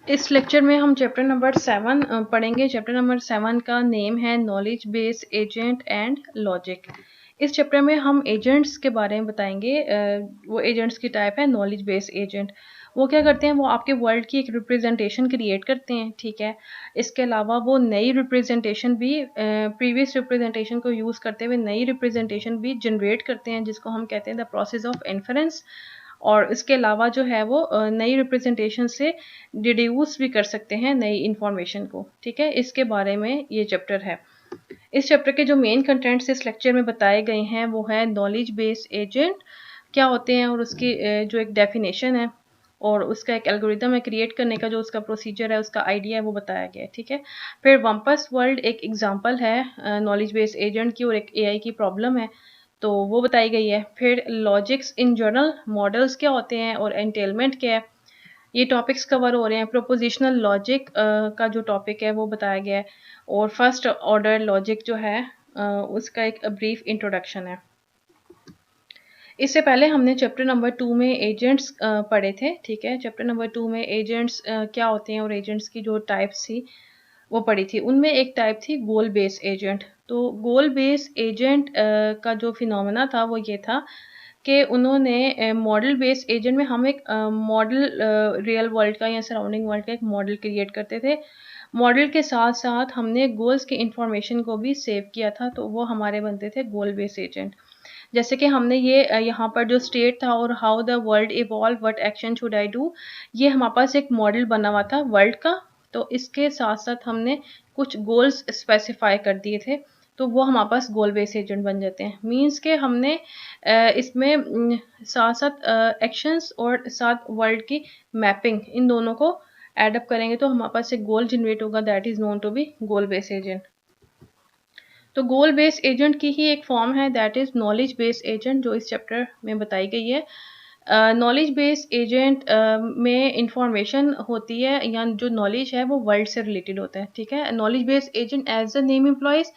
इस लेक्चर में हम चैप्टर नंबर 7 पढ़ेंगे। चैप्टर नंबर 7 का नेम है knowledge base agent and logic. इस चैप्टर में हम एजेंट्स के बारे में बताएंगे। वो एजेंट्स की टाइप है नॉलेज बेस एजेंट। वो क्या करते हैं, वो आपके वर्ल्ड की एक रिप्रेजेंटेशन क्रिएट करते हैं, ठीक है। इसके अलावा वो नई रिप्रेजेंटेशन भी प्रीवियस रिप्रेजेंटेशन को यूज़ करते हुए नई रिप्रेजेंटेशन भी जनरेट करते हैं, जिसको हम कहते हैं द प्रोसेस ऑफ इन्फरेंस। और इसके अलावा जो है वो नई रिप्रेजेंटेशन से डिड्यूस भी कर सकते हैं नई इंफॉर्मेशन को, ठीक है। इसके बारे में ये चैप्टर है। इस चैप्टर के जो मेन कंटेंट्स इस लेक्चर में बताए गए हैं वो है नॉलेज बेस एजेंट क्या होते हैं, और उसकी जो एक डेफिनेशन है और उसका एक एल्गोरिदम है क्रिएट करने का, जो उसका प्रोसीजर है, उसका आइडिया है, वो बताया गया है, ठीक है। फिर वम्पस वर्ल्ड एक एग्जांपल है नॉलेज बेस एजेंट की, और एक एआई की प्रॉब्लम है, तो वो बताई गई है। फिर लॉजिक्स इन जनरल, मॉडल्स क्या होते हैं और एंटेलमेंट क्या है, ये टॉपिक्स कवर हो रहे हैं। प्रोपोजिशनल लॉजिक का जो टॉपिक है वो बताया गया है, और फर्स्ट ऑर्डर लॉजिक जो है उसका एक ब्रीफ इंट्रोडक्शन है। इससे पहले हमने चैप्टर नंबर 2 में एजेंट्स पढ़े थे, ठीक है। चैप्टर नंबर 2 में एजेंट्स क्या होते हैं और एजेंट्स की जो टाइप्स थी वो पढ़ी थी। उनमें एक टाइप थी गोल बेस एजेंट। तो गोल बेस एजेंट का जो फिनोमेना था वो ये था कि उन्होंने मॉडल बेस एजेंट में हम एक मॉडल रियल वर्ल्ड का या सराउंडिंग वर्ल्ड का एक मॉडल क्रिएट करते थे। मॉडल के साथ साथ हमने गोल्स की इंफॉर्मेशन को भी सेव किया था, तो वो हमारे बनते थे गोल बेस एजेंट। जैसे कि हमने ये यहाँ पर जो स्टेट था और how the world evolve what action should I do, ये हमारे पास एक मॉडल बना हुआ था वर्ल्ड का। तो इसके साथ साथ हमने कुछ गोल्स स्पेसिफाई कर दिए थे, तो वो हमारे पास गोल बेस एजेंट बन जाते हैं। मींस के हमने इसमें साथ साथ एक्शंस और साथ वर्ल्ड की मैपिंग, इन दोनों को एड अप करेंगे तो हमारे पास एक गोल जनरेट होगा, that is known to be goal base agent. तो गोल बेस्ड एजेंट की ही एक फॉर्म है that is knowledge based agent, जो इस चैप्टर में बताई गई है। नॉलेज बेस्ड एजेंट में इंफॉर्मेशन होती है, या जो नॉलेज है वो वर्ल्ड से रिलेटेड होता है, ठीक है। Knowledge based agent as the name employs,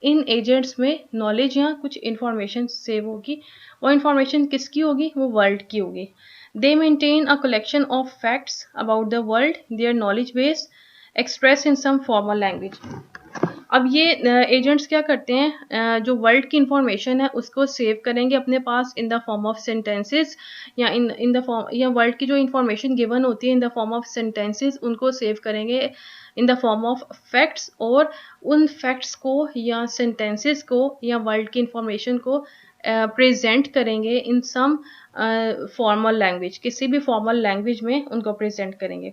इन एजेंट्स में नॉलेज या कुछ इंफॉर्मेशन सेव होगी। वो इंफॉर्मेशन किसकी होगी, वो वर्ल्ड की होगी। They maintain a collection of facts about the world, their knowledge base express in some formal language. अब ये एजेंट्स क्या करते हैं, जो वर्ल्ड की इंफॉर्मेशन है उसको सेव करेंगे अपने पास in the form of sentences, या इन द फॉर्म, या वर्ल्ड की जो इंफॉर्मेशन गिवन होती है in the form of sentences, उनको सेव करेंगे in the form of facts. और उन फैक्ट्स को या सेंटेंसेस को या वर्ल्ड की इंफॉर्मेशन को प्रेजेंट करेंगे इन सम फॉर्मल लैंग्वेज, किसी भी फॉर्मल लैंग्वेज में उनको प्रेजेंट करेंगे।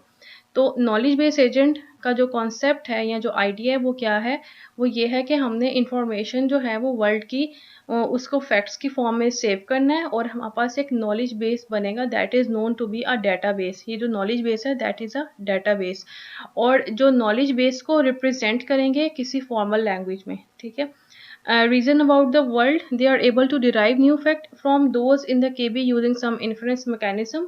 तो नॉलेज बेस एजेंट का जो कॉन्सेप्ट है या जो आइडिया है वो क्या है, वो ये है कि हमने इंफॉर्मेशन जो है वो वर्ल्ड की उसको फैक्ट्स की फॉर्म में सेव करना है, और हमारे पास एक नॉलेज बेस बनेगा that is known to be a database. ये जो नॉलेज बेस है दैट इज अ डेटाबेस, और जो नॉलेज बेस को रिप्रेजेंट करेंगे किसी फॉर्मल लैंग्वेज में, ठीक है। Reason about the world, they are able to derive new fact from those in the KB using some inference mechanism।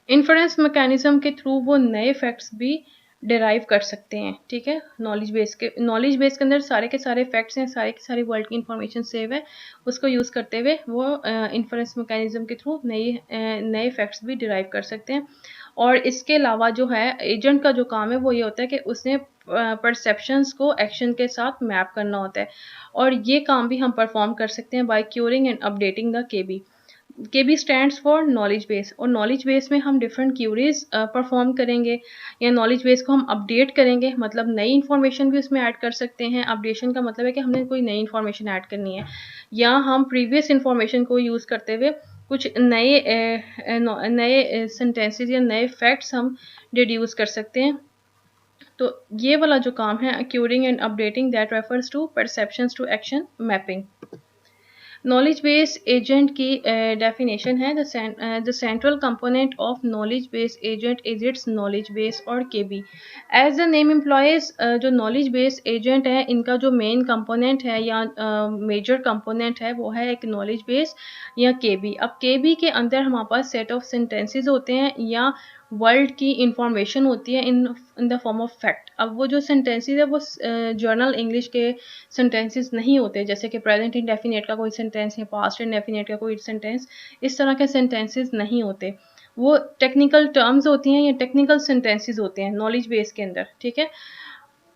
Inference mechanism के through वो नए फैक्ट्स भी डिराइव कर सकते हैं, ठीक है। नॉलेज बेस के अंदर सारे के सारे फैक्ट्स हैं, सारे के सारे वर्ल्ड की इंफॉर्मेशन सेव है, उसको यूज़ करते हुए वो इन्फ्रेंस मैकेनिज्म के थ्रू नए फैक्ट्स भी डिराइव कर सकते हैं। और इसके अलावा जो है एजेंट का जो काम है वो ये होता है कि उसने परसेप्शंस को एक्शन के साथ मैप करना होता है, और ये काम भी हम परफॉर्म कर सकते हैं by querying and updating the KB. KB stands for knowledge base, और नॉलेज बेस में हम डिफरेंट क्यूरीज परफॉर्म करेंगे, या नॉलेज बेस को हम अपडेट करेंगे, मतलब नई इन्फॉर्मेशन भी उसमें ऐड कर सकते हैं। अपडेशन का मतलब है कि हमने कोई नई इन्फॉर्मेशन ऐड करनी है, या हम प्रीवियस इन्फॉर्मेशन को यूज़ करते हुए कुछ नए सेंटेंसेस या नए फैक्ट्स हम डिड्यूस कर सकते हैं। तो ये वाला जो काम है querying and updating, that refers to perceptions to action mapping. Knowledge base agent की डेफिनेशन है, the central component of knowledge base agent is its knowledge base और KB. As the name employs, जो नॉलेज बेस एजेंट है इनका जो main component है या major component है वो है एक नॉलेज बेस या केबी। अब केबी के अंदर हमारे पास सेट ऑफ सेंटेंसेस होते हैं या वर्ल्ड की इंफॉर्मेशन होती है in the form of fact. अब वो जो सेंटेंसेस है वो जर्नल इंग्लिश के सेंटेंसेस नहीं होते, जैसे कि प्रेजेंट इंडेफिनिट का कोई सेंटेंस या पास्ट इंडेफिनिट का कोई सेंटेंस, इस तरह के सेंटेंसेस नहीं होते। वो टेक्निकल टर्म्स होती हैं या टेक्निकल सेंटेंसेस होते हैं नॉलेज बेस के अंदर, ठीक है।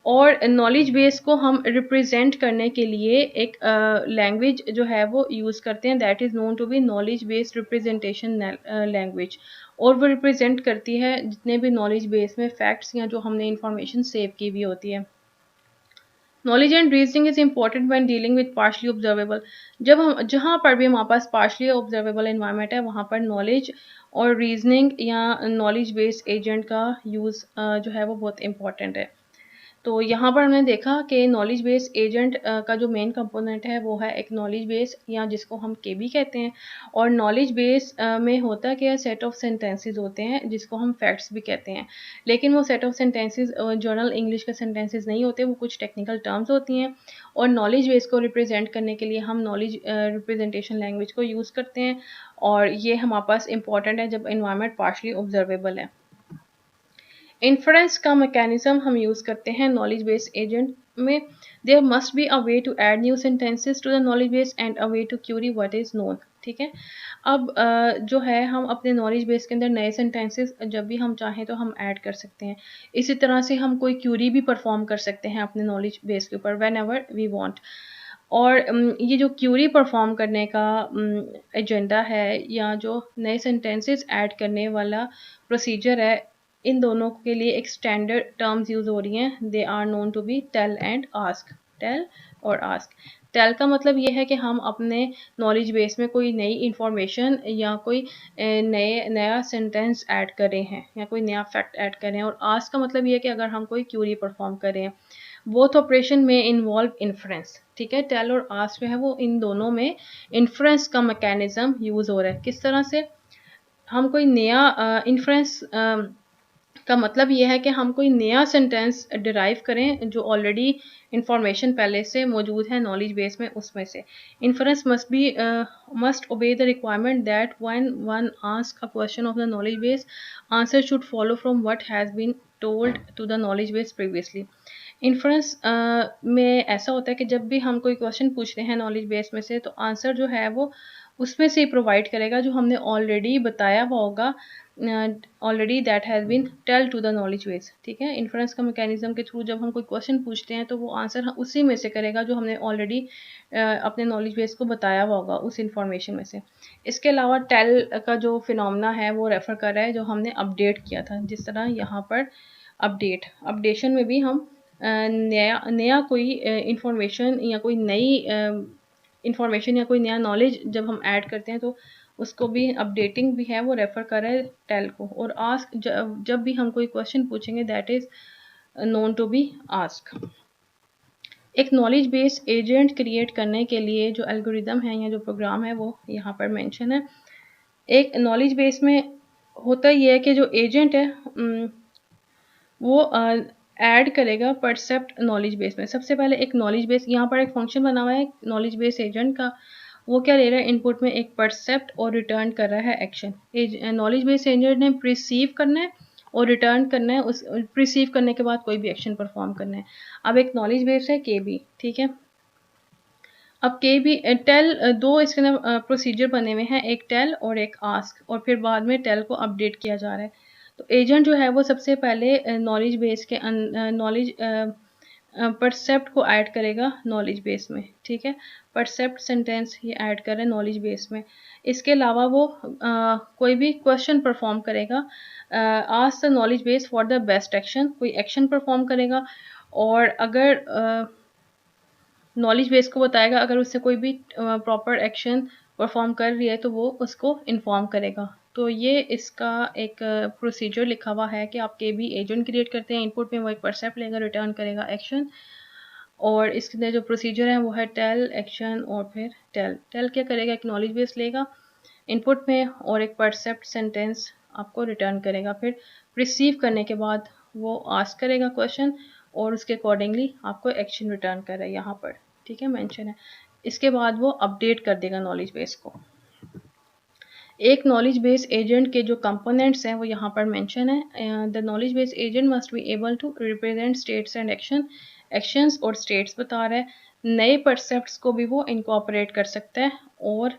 और नॉलेज बेस को हम रिप्रेजेंट करने के लिए एक लैंग्वेज जो है वो यूज़ करते हैं, that is known to be knowledge based representation language. और वो रिप्रेजेंट करती है जितने भी नॉलेज बेस में फैक्ट्स या जो हमने इंफॉर्मेशन सेव की हुई होती है। Knowledge and reasoning is important when dealing with partially observable. जब हम जहाँ पर भी हमारे पास पार्शली ऑब्जर्वेबल एनवायरनमेंट है वहाँ पर नॉलेज और रीजनिंग या नॉलेज बेस्ड एजेंट का यूज़ जो है वो बहुत इंपॉर्टेंट है। तो यहाँ पर हमने देखा कि नॉलेज बेस एजेंट का जो मेन कंपोनेंट है वो है एक नॉलेज बेस या जिसको हम केबी कहते हैं। और नॉलेज बेस में होता क्या है, सेट ऑफ सेंटेंसेस होते हैं जिसको हम फैक्ट्स भी कहते हैं। लेकिन वो set of sentences journal English के सेंटेंसेस नहीं होते, वो कुछ टेक्निकल टर्म्स होती हैं। और नॉलेज बेस को रिप्रेजेंट करने के लिए हम नॉलेज रिप्रेजेंटेशन लैंग्वेज को यूज़ करते हैं। और ये हमारे पास इंपॉर्टेंट है जब इन्वायरमेंट पार्शली ऑब्जर्वेबल है। इन्फ्रेंस का मैकेनिज्म हम यूज़ करते हैं नॉलेज बेस्ड एजेंट में। There must be a way to add new sentences to the knowledge base and a way to query what is known, ठीक है। अब जो है हम अपने नॉलेज बेस के अंदर नए सेंटेंसेस जब भी हम चाहें तो हम ऐड कर सकते हैं। इसी तरह से हम कोई क्यूरी भी परफॉर्म कर सकते हैं अपने नॉलेज बेस के ऊपर व्हेन एवर वी वांट। और ये जो क्यूरी परफॉर्म करने का एजेंडा है या जो नए सेंटेंसेस ऐड करने वाला प्रोसीजर है, इन दोनों के लिए एक स्टैंडर्ड टर्म्स यूज हो रही हैं। They are known to be tell and ask. Tell और आस्क। टेल का मतलब ये है कि हम अपने नॉलेज बेस में कोई नई इंफॉर्मेशन या कोई नया सेंटेंस ऐड कर रहे हैं या कोई नया फैक्ट ऐड कर रहे हैं। और आस्क का मतलब ये है कि अगर हम कोई क्यूरी परफॉर्म कर रहे हैं। बोथ ऑपरेशन में इन्वॉल्व इन्फ्रेंस, ठीक है। टेल और आस्क जो है वो इन दोनों में इन्फ्रेंस का मैकेनिज्म यूज हो रहा है। किस तरह से? हम कोई नया इन्फ्रेंस का मतलब ये है कि हम कोई नया सेंटेंस डिराइव करें जो ऑलरेडी इंफॉर्मेशन पहले से मौजूद है नॉलेज बेस में, उसमें से। Inference must obey the requirement that when one ask a question of the knowledge base, answer should follow from what has been told to the knowledge base previously. Inference में ऐसा होता है कि जब भी हम कोई क्वेश्चन पूछते हैं नॉलेज बेस में से, तो आंसर जो है वो उसमें से प्रोवाइड करेगा जो हमने ऑलरेडी बताया हुआ होगा, already that has been tell to the knowledge base, ठीक है। इन्फ्रेंस का मैकेनिज्म के थ्रू जब हम कोई क्वेश्चन पूछते हैं तो वो आंसर उसी में से करेगा जो हमने ऑलरेडी अपने नॉलेज बेस को बताया हुआ होगा उस इंफॉर्मेशन में से। इसके अलावा टेल का जो फिनोमेना है वो रेफर कर रहा है जो हमने अपडेट किया था। जिस तरह यहाँ पर अपडेशन में भी हम नया कोई इंफॉर्मेशन या कोई नई इंफॉर्मेशन या कोई नया नॉलेज जब हम ऐड करते हैं तो उसको भी अपडेटिंग भी है वो रेफर कर रहा है टेल को। और आस्क जब भी हम कोई क्वेश्चन पूछेंगे that is known to be ask. एक नॉलेज बेस एजेंट क्रिएट करने के लिए जो एल्गोरिदम है या जो प्रोग्राम है वो यहाँ पर मेंशन है। एक नॉलेज बेस में होता ये है कि जो एजेंट है वो ऐड करेगा परसेप्ट नॉलेज बेस में। सबसे पहले एक नॉलेज बेस, यहाँ पर एक फंक्शन बना हुआ है नॉलेज बेस एजेंट का। वो क्या ले रहा है, इनपुट में एक परसेप्ट और रिटर्न कर रहा है एक्शन। नॉलेज बेस एजेंट ने प्रिसीव करना है और रिटर्न करना है, उस प्रिसीव करने के बाद कोई भी एक्शन परफॉर्म करना है। अब एक नॉलेज बेस है के बी, ठीक है। अब के बी टेल दो इसके अंदर प्रोसीजर बने हुए हैं, एक टेल और एक आस्क, और फिर बाद में टेल को अपडेट किया जा रहा है। तो एजेंट जो है वो सबसे पहले नॉलेज बेस के नॉलेज परसेप्ट को ऐड करेगा नॉलेज बेस में, ठीक है। परसेप्ट सेंटेंस ये ऐड कर रहे हैं नॉलेज बेस में। इसके अलावा वो कोई भी क्वेश्चन परफॉर्म करेगा, ask the knowledge base for the best action, कोई एक्शन परफॉर्म करेगा। और अगर नॉलेज बेस को बताएगा अगर उससे कोई भी प्रॉपर एक्शन परफॉर्म कर रही है तो वो उसको इन्फॉर्म करेगा। तो ये इसका एक प्रोसीजर लिखा हुआ है कि आप के भी एजेंट क्रिएट करते हैं, इनपुट में वो एक परसेप्ट लेगा, रिटर्न करेगा एक्शन। और इसके अंदर जो प्रोसीजर है वो है टेल, एक्शन और फिर टेल। टेल क्या करेगा, एक नॉलेज बेस लेगा इनपुट में और एक परसेप्ट सेंटेंस आपको रिटर्न करेगा। फिर रिसीव करने के बाद वो आस्क करेगा क्वेश्चन और उसके अकॉर्डिंगली आपको एक्शन रिटर्न कर रहा है यहाँ पर, ठीक है, मेंशन है। इसके बाद वो अपडेट कर देगा नॉलेज बेस को। एक नॉलेज बेस एजेंट के जो कंपोनेंट्स हैं वो यहाँ पर मेंशन है। The knowledge base agent must be able to represent states and actions और स्टेट्स बता रहा है। नए परसेप्ट्स को भी वो इनकॉर्पोरेट कर सकता है और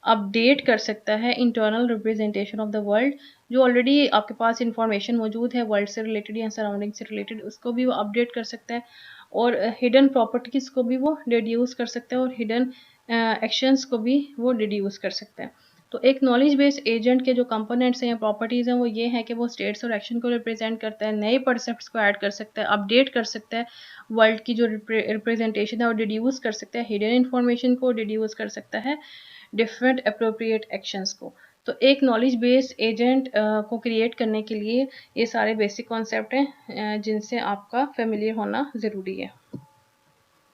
अपडेट कर सकता है internal representation of the world, जो ऑलरेडी आपके पास इंफॉर्मेशन मौजूद है वर्ल्ड से रिलेटेड या सराउंडिंग से रिलेटेड, उसको भी वो अपडेट कर सकता है। और हिडन प्रॉपर्टीज़ को भी वो डिड्यूस कर सकता है और हिडन एक्शंस को भी वो डिड्यूस कर सकता है। तो एक नॉलेज बेस्ड एजेंट के जो कंपोनेंट्स हैं या प्रॉपर्टीज़ हैं वो ये हैं कि वो स्टेट्स और एक्शन को रिप्रेजेंट करता है, नए परसेप्ट्स को ऐड कर सकता है, अपडेट कर सकता है वर्ल्ड की जो रिप्रेजेंटेशन है वो डिड्यूस कर सकता है, हिडन इन्फॉर्मेशन को डिड्यूस कर सकता है, डिफरेंट अप्रोप्रिएट एक्शंस को। तो एक नॉलेज बेस्ड एजेंट को क्रिएट करने के लिए ये सारे बेसिक कॉन्सेप्ट हैं जिनसे आपका फेमिलियर होना ज़रूरी है।